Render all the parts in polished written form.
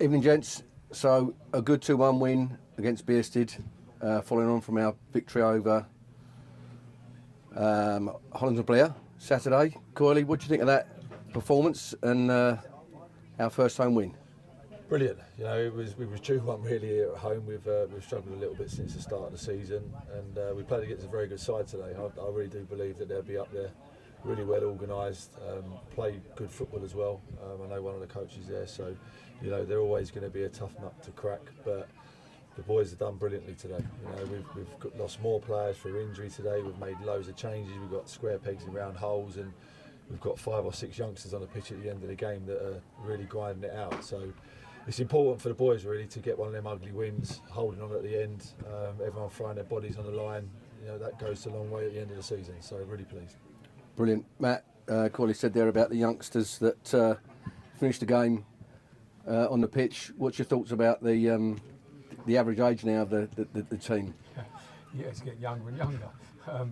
Evening, gents. So a good 2-1 win against Bearsted, following on from our victory over Hollands and Blair Saturday. Coyley, what do you think of that performance and our first home win? Brilliant. You know, we was 2-1 really here at home. We've struggled a little bit since the start of the season, and we played against a very good side today. I really do believe that they'll be up there, really well organised, play good football as well. I know one of the coaches there, so you know they're always going to be a tough nut to crack. But the boys have done brilliantly today. You know, we've lost more players through injury today. We've made loads of changes. We've got square pegs in round holes, and we've got 5 or 6 youngsters on the pitch at the end of the game that are really grinding it out. So it's important for the boys really to get one of them ugly wins, holding on at the end. Everyone throwing their bodies on the line. You know, that goes a long way at the end of the season. So really pleased. Brilliant. Matt, Coyley said there about the youngsters that finished the game on the pitch. What's your thoughts about the average age now of the team? Yeah, it's getting younger and younger.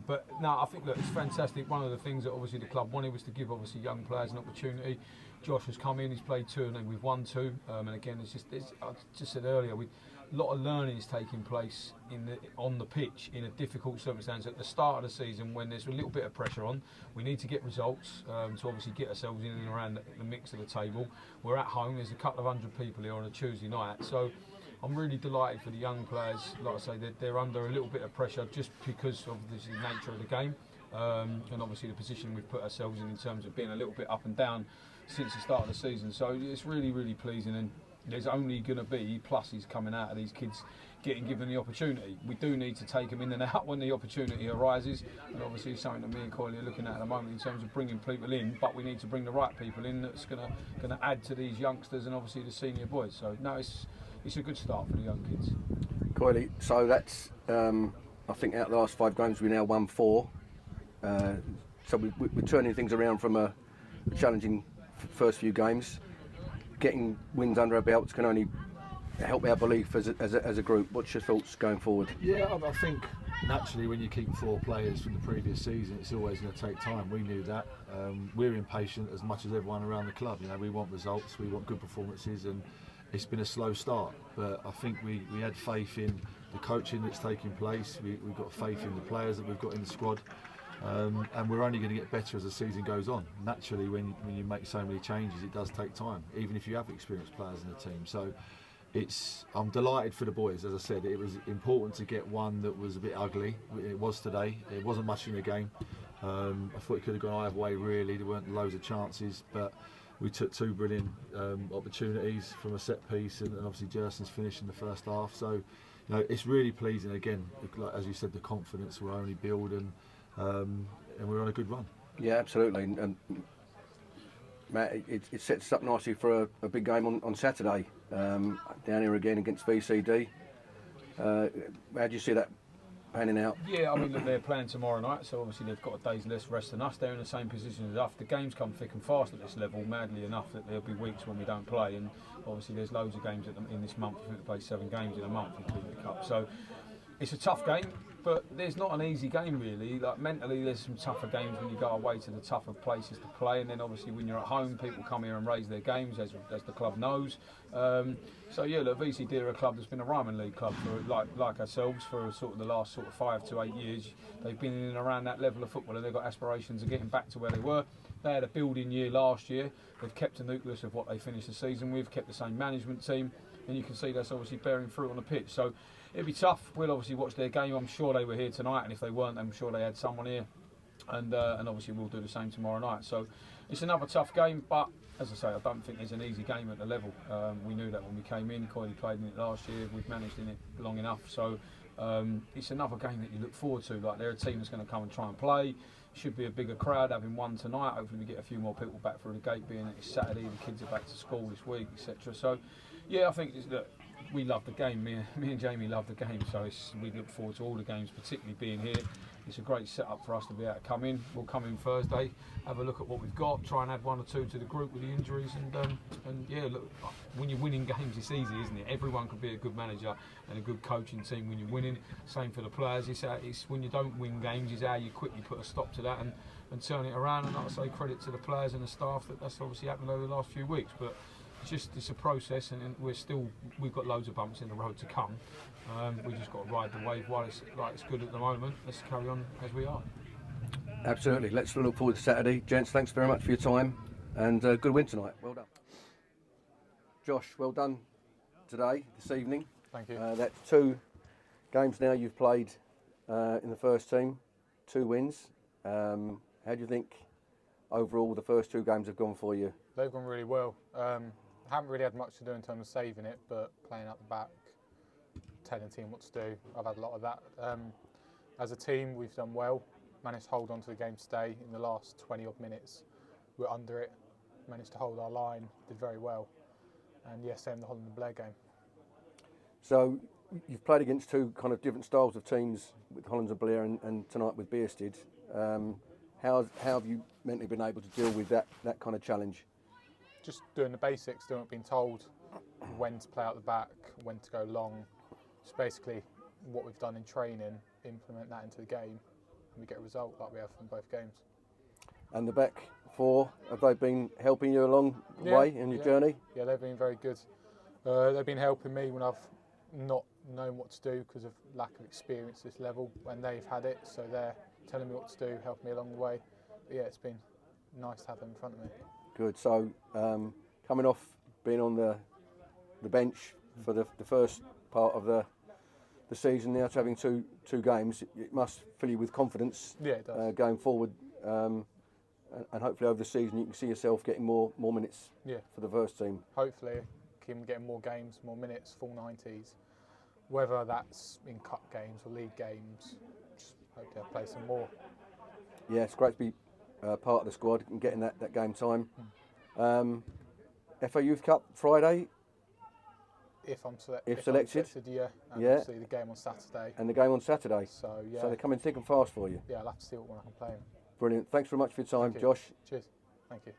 But no, I think, look, it's fantastic. One of the things that obviously the club wanted was to give obviously young players an opportunity. Josh has come in, he's played 2 and then we've won 2. And again, I just said earlier, a lot of learning is taking place on the pitch in a difficult circumstance at the start of the season when there's a little bit of pressure on. We need to get results to obviously get ourselves in and around the mix of the table. We're at home, there's a couple of hundred people here on a Tuesday night. So I'm really delighted for the young players. Like I say, they're under a little bit of pressure just because of the nature of the game and obviously the position we've put ourselves in terms of being a little bit up and down since the start of the season. So it's really, really pleasing, and there's only going to be pluses coming out of these kids getting given the opportunity. We do need to take them in and out when the opportunity arises, and obviously it's something that me and Coyley are looking at the moment in terms of bringing people in, but we need to bring the right people in that's going to add to these youngsters and obviously the senior boys. So no, it's a good start for the young kids. Coyley, so that's I think out of the last 5 games we now won 4. So we're turning things around from a challenging first few games. Getting wins under our belts can only help our belief as a group. What's your thoughts going forward? Yeah, I think naturally when you keep 4 players from the previous season, it's always going to take time. We knew that. We're impatient as much as everyone around the club. You know, we want results, we want good performances, and it's been a slow start. But I think we had faith in the coaching that's taking place. We've got faith in the players that we've got in the squad. And we're only going to get better as the season goes on. Naturally, when you make so many changes, it does take time, even if you have experienced players in the team. So I'm delighted for the boys. As I said, it was important to get one that was a bit ugly. It was today. It wasn't much in the game. I thought it could have gone either way, really. There weren't loads of chances, but we took 2 brilliant opportunities from a set piece, and obviously Jerson's finished in the first half. So, you know, it's really pleasing. Again, like, as you said, the confidence we're only building. And we're on a good run. Yeah, absolutely. And Matt, it sets us up nicely for a big game on Saturday down here again against VCD. How do you see that panning out? Yeah, I mean, look, they're playing tomorrow night, so obviously they've got a day's less rest than us. They're in the same position as us. The games come thick and fast at this level, madly enough, that there'll be weeks when we don't play. And obviously there's loads of games in this month. I think we play 7 games in a month, including the Cup. So it's a tough game, but there's not an easy game really. Like mentally, there's some tougher games when you go away to the tougher places to play, and then obviously when you're at home, people come here and raise their games, as the club knows. So yeah, look, VCD are a club that's been a Ryman League club for like ourselves for sort of the last 5 to 8 years. They've been in and around that level of football, and they've got aspirations of getting back to where they were. They had a building year last year. They've kept a nucleus of what they finished the season with, kept the same management team, and you can see that's obviously bearing fruit on the pitch. So it'll be tough. We'll obviously watch their game. I'm sure they were here tonight, and if they weren't, I'm sure they had someone here. And obviously we'll do the same tomorrow night. So it's another tough game, but as I say, I don't think there's an easy game at the level. We knew that when we came in. Coyley played in it last year. We've managed in it long enough. So it's another game that you look forward to. Like, they're a team that's going to come and try and play. Should be a bigger crowd, having won tonight. Hopefully we get a few more people back through the gate, being that it's Saturday, the kids are back to school this week, etc. So yeah, I think we love the game. Me and Jamie love the game, so we look forward to all the games, particularly being here. It's a great setup for us to be able to come in. We'll come in Thursday, have a look at what we've got, try and add 1 or 2 to the group with the injuries, and yeah, look, when you're winning games, it's easy, isn't it? Everyone can be a good manager and a good coaching team when you're winning. Same for the players. It's when you don't win games is how you quickly put a stop to that and turn it around. And like I say, credit to the players and the staff that's obviously happened over the last few weeks. But it's a process, and we've got loads of bumps in the road to come. We just got to ride the wave while it's good at the moment. Let's carry on as we are. Absolutely. Let's look forward to Saturday. Gents, thanks very much for your time, and good win tonight. Well done. Josh, well done this evening. Thank you. That's 2 games now you've played in the first team, 2 wins. How do you think overall the first 2 games have gone for you? They've gone really well. Haven't really had much to do in terms of saving it, but playing out the back, telling the team what to do, I've had a lot of that. As a team, we've done well. Managed to hold on to the game today in the last 20 odd minutes. We're under it, managed to hold our line, did very well. And yes, same the Holland and Blair game. So you've played against 2 kind of different styles of teams with Hollands and Blair and tonight with Bearsted. How have you mentally been able to deal with that kind of challenge? Just doing the basics, doing what being told, when to play out the back, when to go long. Just basically what we've done in training, implement that into the game, and we get a result like we have from both games. And the back 4, have they been helping you along the way in your journey? Yeah, they've been very good. They've been helping me when I've not known what to do because of lack of experience at this level, when they've had it, so they're telling me what to do, helping me along the way. But yeah, it's been nice to have them in front of me. Good. So coming off being on the bench for the first part of the season, now to having two games, it must fill you with confidence. Yeah, it does. Going forward, and hopefully over the season you can see yourself getting more minutes for the first team. Hopefully, keep getting more games, more minutes, full 90s. Whether that's in cup games or league games, just hope to play some more. Yeah, it's great to be part of the squad and getting that game time. FA Youth Cup Friday. If I'm selected, yeah. And obviously the game on Saturday. And the game on Saturday. So yeah. So they're coming thick and fast for you. Yeah, I'll have to see what one I can play in. Brilliant. Thanks very much for your time, Josh. Cheers. Thank you.